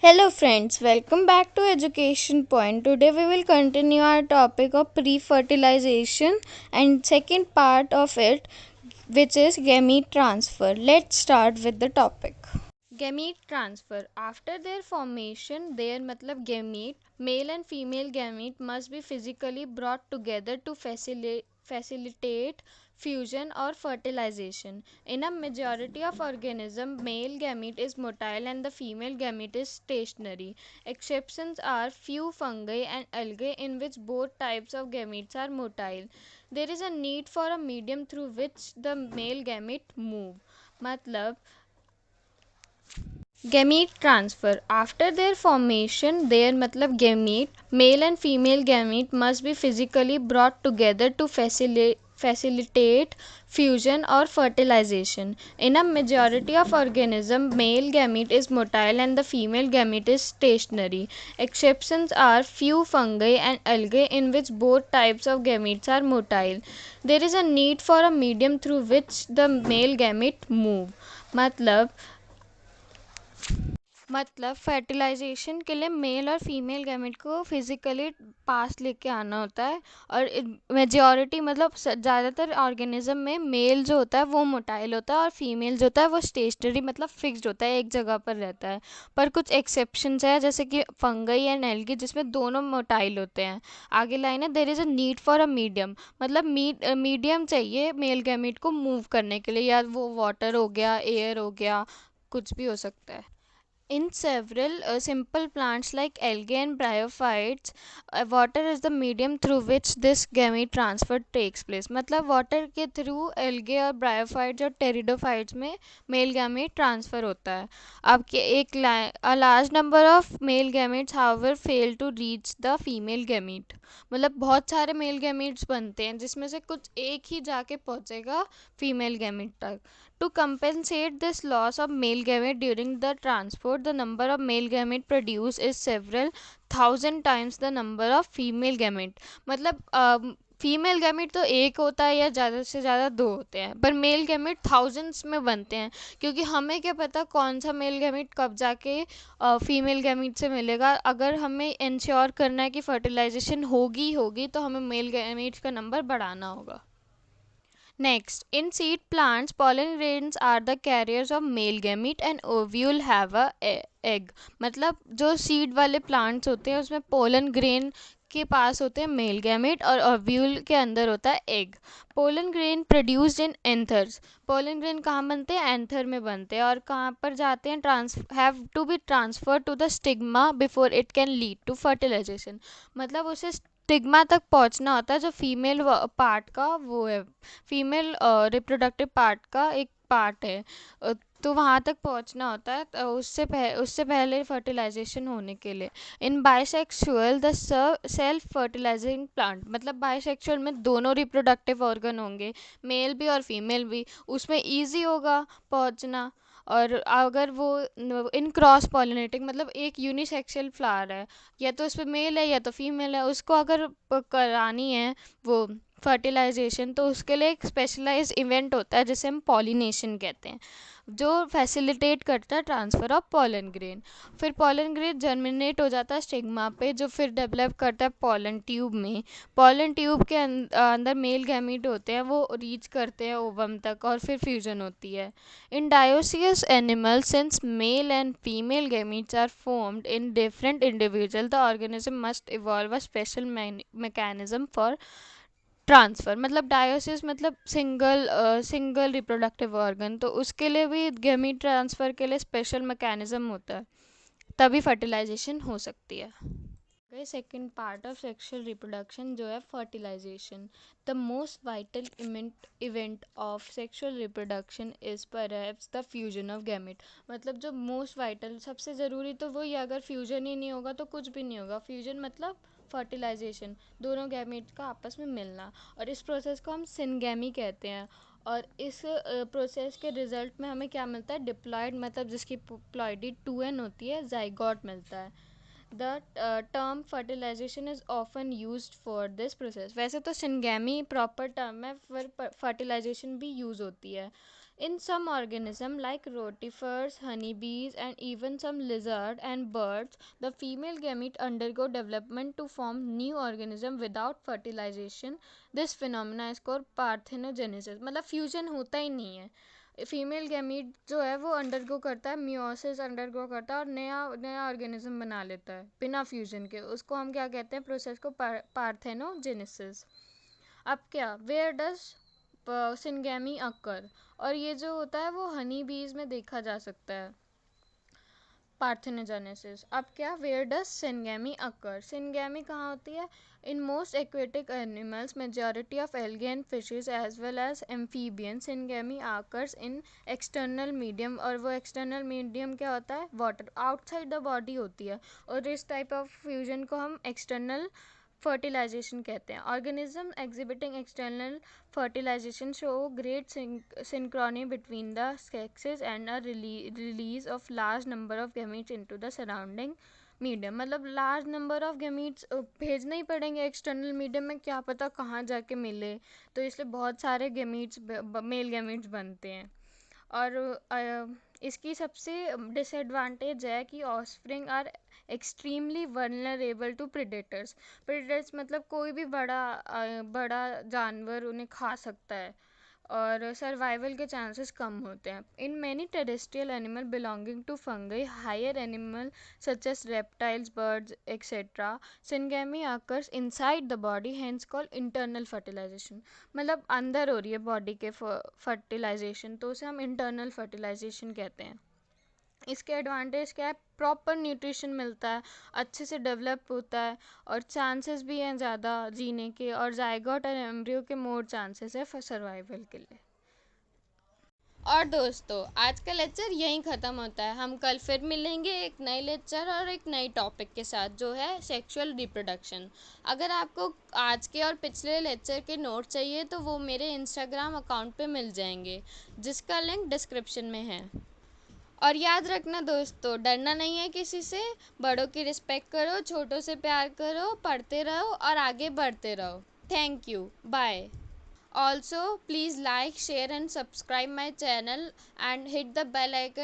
Hello friends, welcome back to Education Point. Today we will continue our topic of pre-fertilization and second part of it, which is gamete transfer. Let's start with the topic. Gamete transfer. After their formation, their matlab gamete, male and female gamete must be physically brought together to facilitate fusion or fertilization. In a majority of organisms, male gamete is motile and the female gamete is stationary. Exceptions are few fungi and algae in which both types of gametes are motile. There is a need for a medium through which the male gamete move. मतलब gamete transfer. After their formation, their matlab gamete, male and female gamete must be physically brought together to facilitate fusion or fertilization. In a majority of organisms, male gamete is motile and the female gamete is stationary. Exceptions are few fungi and algae in which both types of gametes are motile. There is a need for a medium through which the male gamete move. मतलब fertilisation के लिए mail और female gamete को physically पास लेके आना होता है और मेजॉरिटी मतलब ज़्यादातर ऑर्गेनिज्म में मेल जो होता है वो मोटाइल होता है और फीमेल जो होता है वो स्टेशनरी मतलब फिक्स्ड होता है, एक जगह पर रहता है. पर कुछ एक्सेप्शंस है जैसे कि फंगई एंड एल्गी जिसमें दोनों मोटाइल होते हैं. आगे लाइन है there is a need for a medium, मतलब मीडियम चाहिए मेल गैमेट को मूव करने के लिए, या वो वाटर हो गया, एयर हो गया, कुछ भी हो सकता है. In several simple plants like algae and bryophytes, water is the medium through which this gamete transfer takes place. मतलब water के through algae और bryophytes और pteridophytes में male gamete transfer होता है. अब एक a large number of male gametes however fail to reach the female gamete. मतलब बहुत सारे male gametes बनते हैं जिसमें से कुछ एक ही जाके पहुंचेगा female gamete तक. To compensate this loss of male gamete during the transport, the number of male gamete produced is several thousand times the number of female gamete. मतलब फीमेल गैमेट तो एक होता है या ज़्यादा से ज़्यादा दो होते हैं, पर मेल गैमेट थाउजेंड्स में बनते हैं, क्योंकि हमें क्या पता कौन सा मेल गैमेट कब जाके फीमेल गैमेट से मिलेगा. अगर हमें इंश्योर करना है कि फर्टिलाइजेशन होगी तो हमें मेल गैमेट का नंबर बढ़ाना होगा. Next, in seed plants, pollen grains are the carriers of male gamete and ovule have a egg. मतलब जो सीड वाले प्लांट्स होते हैं उसमें पोलन ग्रेन के पास होते हैं मेल गैमेट और ओव्यूल के अंदर होता है egg. Pollen grain produced in anthers. Pollen grain कहाँ बनते हैं? एंथर में बनते हैं. और कहाँ पर जाते हैं? Have to be transfer to the stigma before it can lead to fertilisation. मतलब उसे स्टिग्मा तक पहुंचना होता है जो फीमेल पार्ट का वो है, फीमेल रिप्रोडक्टिव पार्ट का एक पार्ट है. तो वहाँ तक पहुँचना होता है उससे पहले फर्टिलाइजेशन होने के लिए. In bisexual the self fertilising plant, मतलब बाइसेक्सुअल में दोनों रिप्रोडक्टिव ऑर्गन होंगे, मेल भी और फीमेल भी, उसमें ईजी होगा पहुँचना. और अगर वो इन क्रॉस पॉलिनेटिंग मतलब एक यूनिसेक्सुअल फ्लावर है, या तो उसमें मेल है या तो फीमेल है, उसको अगर करानी है वो फर्टिलाइजेशन तो उसके लिए एक स्पेशलाइज्ड इवेंट होता है जिसे हम पॉलिनेशन कहते हैं, जो फैसिलिटेट करता है ट्रांसफ़र ऑफ पॉलन ग्रेन. फिर पॉलन ग्रेन जर्मिनेट हो जाता है स्टिग्मा पे जो फिर डेवलप करता है पॉलन ट्यूब में. पॉलन ट्यूब के अंदर मेल गैमीट होते हैं, वो रीच करते हैं ओवम तक और फिर फ्यूजन होती है. In dioecious animals, since male and female gametes are formed in different individuals, the organism must evolve a special mechanism for transfer. मतलब डायोसिस मतलब सिंगल रिप्रोडक्टिव ऑर्गन, तो उसके लिए भी गेमीट ट्रांसफ़र के लिए स्पेशल मैकेनिज्म होता है, तभी फर्टिलाइजेशन हो सकती है. Second part of sexual reproduction जो है fertilisation. The most vital event of sexual reproduction is perhaps the fusion of gamete. मतलब जो मोस्ट वाइटल सबसे ज़रूरी तो वही, अगर फ्यूजन ही नहीं होगा तो कुछ भी नहीं होगा. फ्यूजन मतलब फर्टिलाइजेशन, दोनों गैमेट का आपस में मिलना, और इस प्रोसेस को हम सिनगैमी कहते हैं. और इस प्रोसेस के रिजल्ट में हमें क्या मिलता है? डिप्लॉयड, मतलब जिसकी प्लॉइडी 2n होती है, जाइगोट मिलता है. The term fertilization is often used for this process. वैसे तो सिंगेमी प्रॉपर टर्म है, पर फर्टिलाइजेशन भी यूज़ होती है. In some organisms like rotifers, honeybees, and even some lizards and birds, the female gamete undergo development to form new organism without fertilization. This phenomena is called parthenogenesis. मतलब fusion होता ही नहीं है, female gamete जो है वो undergo करता है, meiosis undergo करता है और नया नया ऑर्गेनिज्म बना लेता है बिना फ्यूजन के. उसको हम क्या कहते हैं, प्रोसेस को पार्थेनोजेनेसिस. अब क्या, वेयर डज सिंगेमी अकर, और ये जो होता है वो हनी बीज में देखा जा सकता है पार्थेनोजेनेसिस. अब क्या, where does syngamy occur, syngamy कहाँ होती है? In most aquatic animals, majority of algae and fishes as well as amphibian, syngamy occurs in external medium. और वो एक्सटर्नल मीडियम क्या होता है? वाटर, आउटसाइड द बॉडी होती है. और इस टाइप ऑफ फ्यूजन को हम एक्सटर्नल fertilization कहते हैं. Organism exhibiting external fertilization show great synchrony between the sexes and a release of large number of gametes into the surrounding medium. मतलब large number of gametes भेजना ही पड़ेंगे external medium में, क्या पता कहाँ जाके मिले, तो इसलिए बहुत सारे गेमीट्स, मेल गेमीट्स बनते हैं. और इसकी सबसे डिसएडवांटेज है कि offspring are extremely vulnerable to predators. Predators मतलब कोई भी बड़ा जानवर उन्हें खा सकता है, और सर्वाइवल के चांसेस कम होते हैं. In many terrestrial animal belonging to fungi, higher animal such as reptiles, birds etcetera, syngamy occurs inside the body, hence called internal fertilisation. मतलब अंदर हो रही है बॉडी के फर्टिलाइजेशन, तो उसे हम इंटरनल फर्टिलाइजेशन कहते हैं. इसके एडवांटेज क्या है? प्रॉपर न्यूट्रिशन मिलता है, अच्छे से डेवलप होता है, और चांसेस भी हैं ज़्यादा जीने के, और जायगोट और एम्ब्रियो के मोर चांसेस है फॉर सर्वाइवल के लिए. और दोस्तों, आज का लेक्चर यहीं ख़त्म होता है. हम कल फिर मिलेंगे एक नए लेक्चर और एक नई टॉपिक के साथ, जो है सेक्सुअल रिप्रोडक्शन. अगर आपको आज के और पिछले लेक्चर के नोट चाहिए तो वो मेरे इंस्टाग्राम अकाउंट पे मिल जाएंगे, जिसका लिंक डिस्क्रिप्शन में है. और याद रखना दोस्तों, डरना नहीं है किसी से, बड़ों की रिस्पेक्ट करो, छोटों से प्यार करो, पढ़ते रहो और आगे बढ़ते रहो. Thank you, bye. Also, please like, share and subscribe my channel and hit the bell icon